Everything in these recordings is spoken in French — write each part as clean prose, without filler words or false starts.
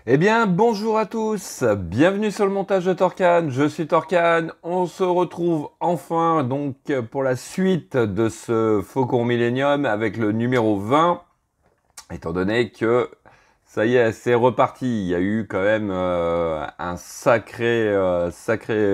Eh bien, bonjour à tous, bienvenue sur le montage de Torcan, je suis Torcan, on se retrouve enfin donc pour la suite de ce Faucon Millenium avec le numéro 20, étant donné que ça y est, c'est reparti, il y a eu quand même un sacré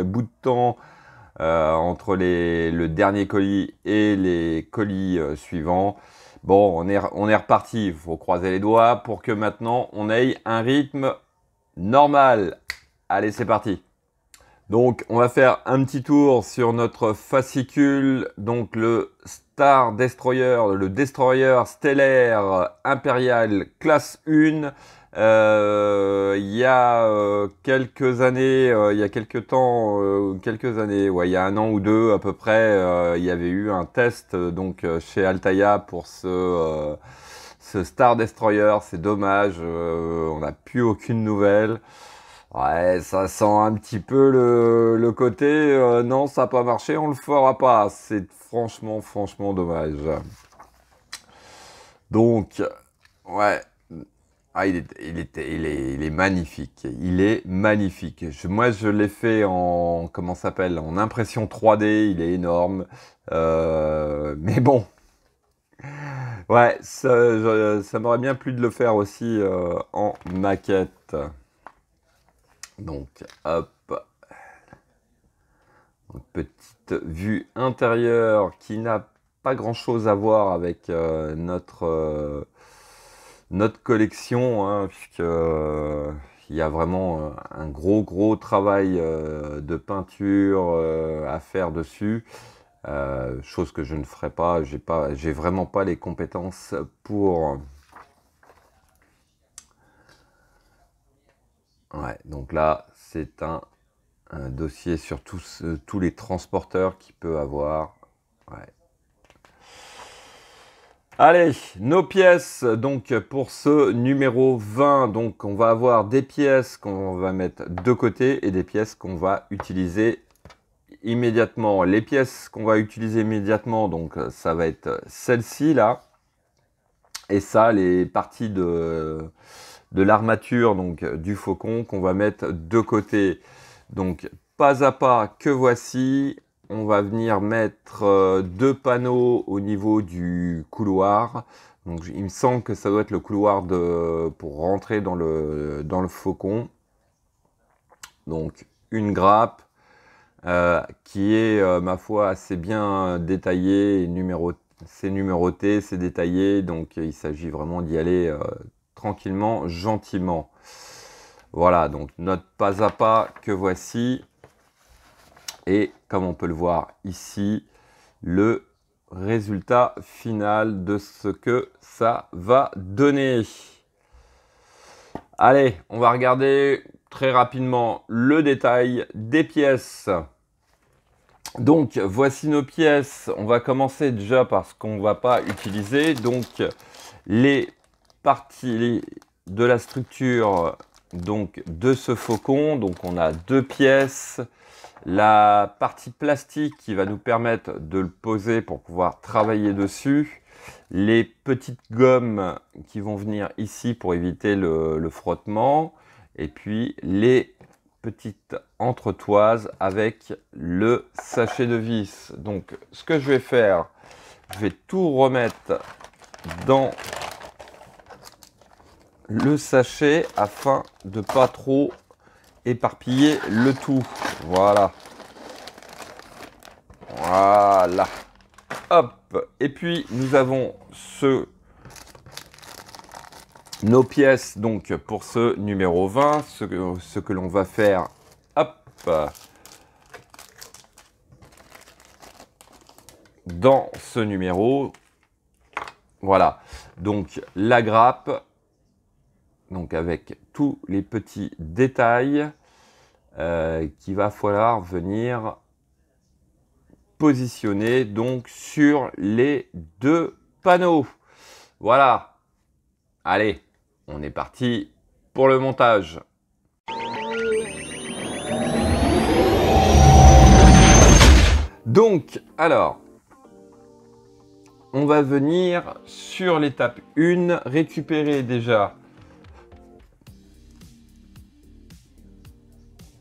bout de temps entre le dernier colis et les colis suivants. Bon, on est reparti, il faut croiser les doigts pour que maintenant on ait un rythme normal. Allez, c'est parti. Donc, on va faire un petit tour sur notre fascicule, donc le Star Destroyer, le Destroyer stellaire impérial classe 1. Il y a quelques années, il y a quelques temps, quelques années, ouais, il y a un an ou deux à peu près, il y avait eu un test donc chez Altaïa pour ce Star Destroyer. C'est dommage, on n'a plus aucune nouvelle. Ouais, ça sent un petit peu le côté non, ça n'a pas marché, on le fera pas. C'est franchement dommage. Donc, ouais. Ah, il est magnifique. Il est magnifique. Moi, je l'ai fait en, comment ça s'appelle, en impression 3D. Il est énorme. Mais bon, ouais, ça m'aurait bien plu de le faire aussi en maquette. Donc, hop. Une petite vue intérieure qui n'a pas grand-chose à voir avec notre collection, hein, puisque il y a vraiment un gros travail de peinture à faire dessus, chose que je ne ferai pas. J'ai vraiment pas les compétences pour. Ouais, donc là, c'est un dossier sur tous les transporteurs qu'il peut avoir. Ouais. Allez, nos pièces, donc pour ce numéro 20, donc on va avoir des pièces qu'on va mettre de côté et des pièces qu'on va utiliser immédiatement. Les pièces qu'on va utiliser immédiatement, donc ça va être celle-ci là, et ça, les parties de l'armature donc du Faucon qu'on va mettre de côté. Donc pas à pas, que voici. On va venir mettre deux panneaux au niveau du couloir. Donc il me semble que ça doit être le couloir pour rentrer dans le Faucon. Donc une grappe qui est, ma foi, assez bien détaillée et c'est numéroté, c'est détaillé. Donc il s'agit vraiment d'y aller tranquillement, gentiment. Voilà, donc notre pas à pas que voici. Et comme on peut le voir ici, le résultat final de ce que ça va donner. Allez, on va regarder très rapidement le détail des pièces. Donc, voici nos pièces. On va commencer déjà par ce qu'on ne va pas utiliser. Donc, les parties de la structure donc, de ce Faucon. Donc, on a deux pièces. La partie plastique qui va nous permettre de le poser pour pouvoir travailler dessus. Les petites gommes qui vont venir ici pour éviter le frottement. Et puis les petites entretoises avec le sachet de vis. Donc ce que je vais faire, je vais tout remettre dans le sachet afin de pas trop éparpiller le tout. Voilà. Voilà. Hop. Et puis nous avons nos pièces donc pour ce numéro 20. Ce que l'on va faire. Hop. Dans ce numéro. Voilà. Donc la grappe. Donc avec tous les petits détails. qu'il va falloir venir positionner donc sur les deux panneaux. Voilà. Allez, on est parti pour le montage. Donc, alors, on va venir sur l'étape 1, récupérer déjà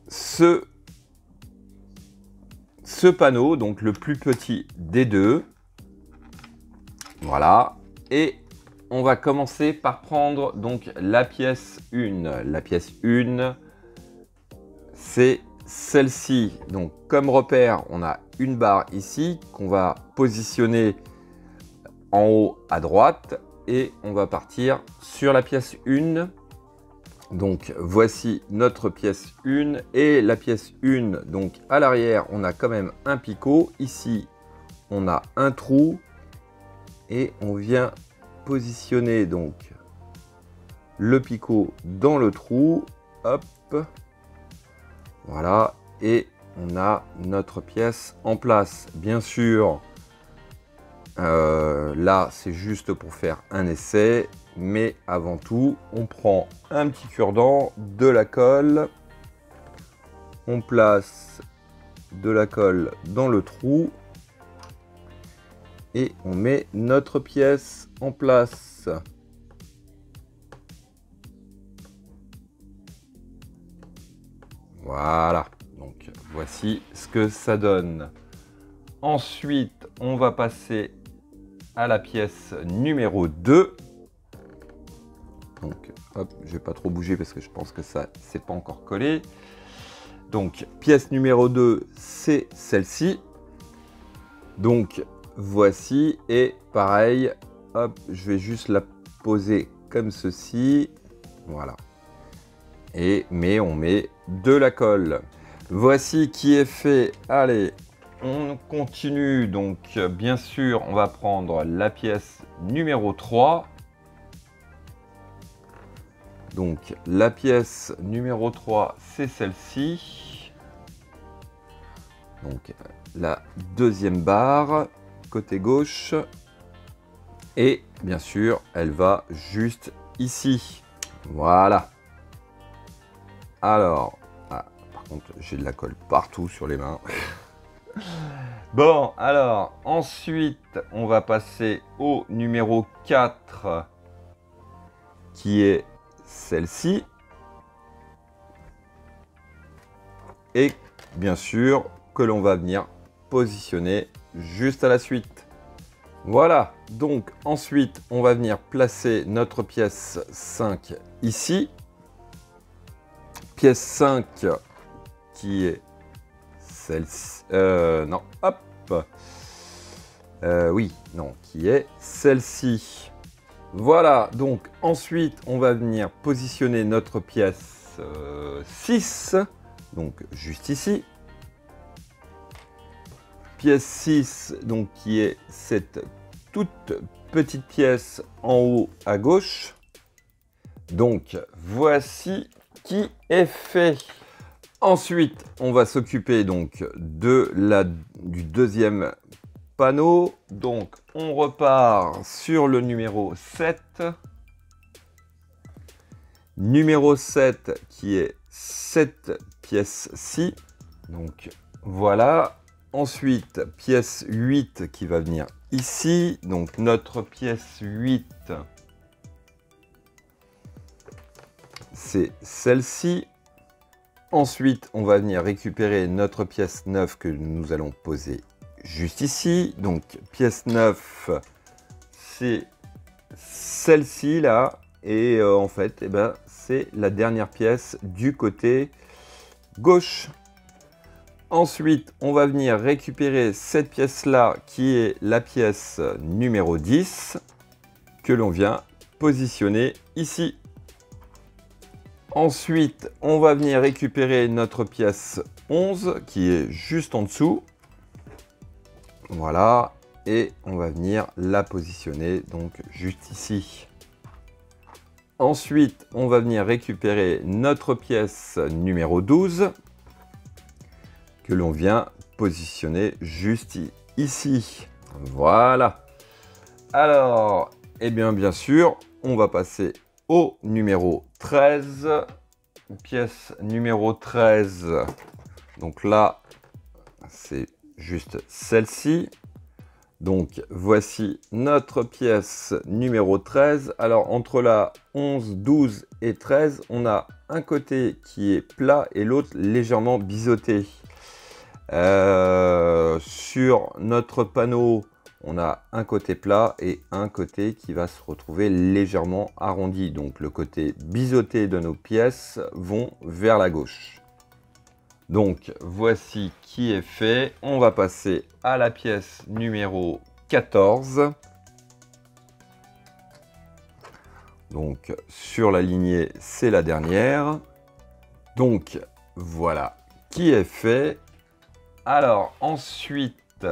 ce panneau, donc le plus petit des deux. Voilà. Et on va commencer par prendre donc la pièce 1. La pièce 1, c'est celle-ci. Donc, comme repère, on a une barre ici qu'on va positionner en haut à droite et on va partir sur la pièce 1. Donc voici notre pièce 1 et la pièce 1, donc à l'arrière on a quand même un picot, ici on a un trou et on vient positionner donc le picot dans le trou, hop, voilà, et on a notre pièce en place. Bien sûr, là c'est juste pour faire un essai, mais avant tout on prend un petit cure-dent, de la colle, on place de la colle dans le trou et on met notre pièce en place. Voilà, donc voici ce que ça donne. Ensuite on va passer à la pièce numéro 2. Donc, hop, je vais pas trop bouger parce que je pense que ça, c'est pas encore collé. Donc, pièce numéro 2, c'est celle-ci. Donc, voici. Et pareil, hop, je vais juste la poser comme ceci. Voilà. Mais on met de la colle. Voici qui est fait. Allez, on continue. Donc, bien sûr, on va prendre la pièce numéro 3. Donc, la pièce numéro 3, c'est celle-ci. Donc, la deuxième barre, côté gauche. Et bien sûr, elle va juste ici. Voilà. Alors, par contre, j'ai de la colle partout sur les mains. Bon, alors, ensuite, on va passer au numéro 4, qui est celle-ci. Et bien sûr que l'on va venir positionner juste à la suite. Voilà, donc ensuite on va venir placer notre pièce 5 ici. Pièce 5 qui est celle-ci. Non, hop. Oui, non, qui est celle-ci. Voilà, donc ensuite on va venir positionner notre pièce 6, donc juste ici. Pièce 6, donc qui est cette toute petite pièce en haut à gauche. Donc voici qui est fait. Ensuite, on va s'occuper donc du deuxième panneau. Donc on repart sur le numéro 7. Numéro 7 qui est cette pièce-ci. Donc voilà. Ensuite, pièce 8 qui va venir ici. Donc notre pièce 8, c'est celle-ci. Ensuite, on va venir récupérer notre pièce 9 que nous allons poser juste ici. Donc pièce 9, c'est celle-ci là. Et en fait, eh ben, c'est la dernière pièce du côté gauche. Ensuite, on va venir récupérer cette pièce-là qui est la pièce numéro 10 que l'on vient positionner ici. Ensuite, on va venir récupérer notre pièce 11 qui est juste en dessous. Voilà, et on va venir la positionner donc juste ici. Ensuite, on va venir récupérer notre pièce numéro 12. que l'on vient positionner juste ici. Voilà. Alors, eh bien sûr, on va passer au numéro 13. Pièce numéro 13. Donc là, c'est juste celle-ci. Donc voici notre pièce numéro 13. Alors entre la 11, 12 et 13, on a un côté qui est plat et l'autre légèrement biseauté. Sur notre panneau, on a un côté plat et un côté qui va se retrouver légèrement arrondi. Donc le côté biseauté de nos pièces vont vers la gauche. Donc voici qui est fait. On va passer à la pièce numéro 14. Donc sur la lignée, c'est la dernière. Donc voilà qui est fait. Alors ensuite,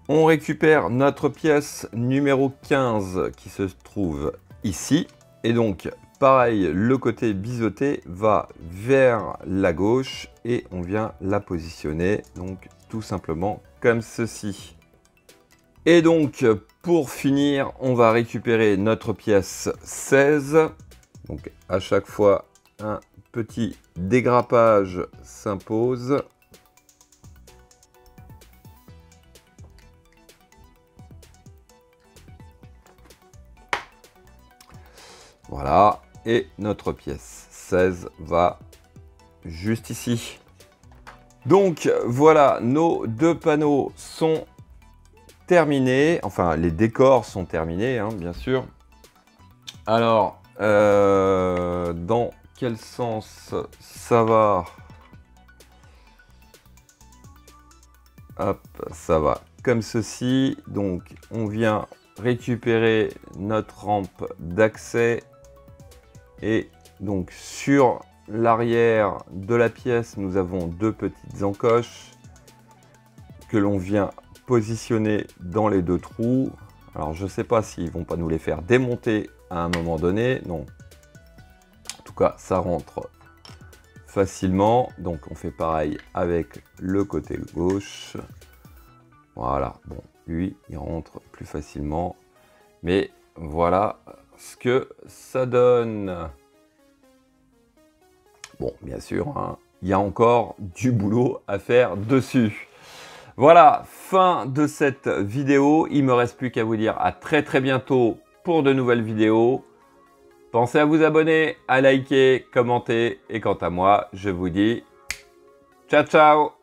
on récupère notre pièce numéro 15 qui se trouve ici. Et donc, pareil, le côté biseauté va vers la gauche et on vient la positionner, donc tout simplement comme ceci. Et donc, pour finir, on va récupérer notre pièce 16. Donc, à chaque fois, un petit dégrappage s'impose. Voilà, et notre pièce 16 va juste ici. Donc voilà, nos deux panneaux sont terminés. Enfin, les décors sont terminés, hein, bien sûr. Alors, dans quel sens ça va? Hop, ça va comme ceci. Donc, on vient récupérer notre rampe d'accès. Et donc sur l'arrière de la pièce, nous avons deux petites encoches que l'on vient positionner dans les deux trous. Alors je ne sais pas s'ils ne vont pas nous les faire démonter à un moment donné. Non. En tout cas, ça rentre facilement. Donc on fait pareil avec le côté gauche. Voilà. Bon, lui, il rentre plus facilement. Mais voilà ce que ça donne. Bon, bien sûr, hein, il y a encore du boulot à faire dessus. Voilà, fin de cette vidéo. Il ne me reste plus qu'à vous dire à très bientôt pour de nouvelles vidéos. Pensez à vous abonner, à liker, commenter. Et quant à moi, je vous dis ciao, ciao!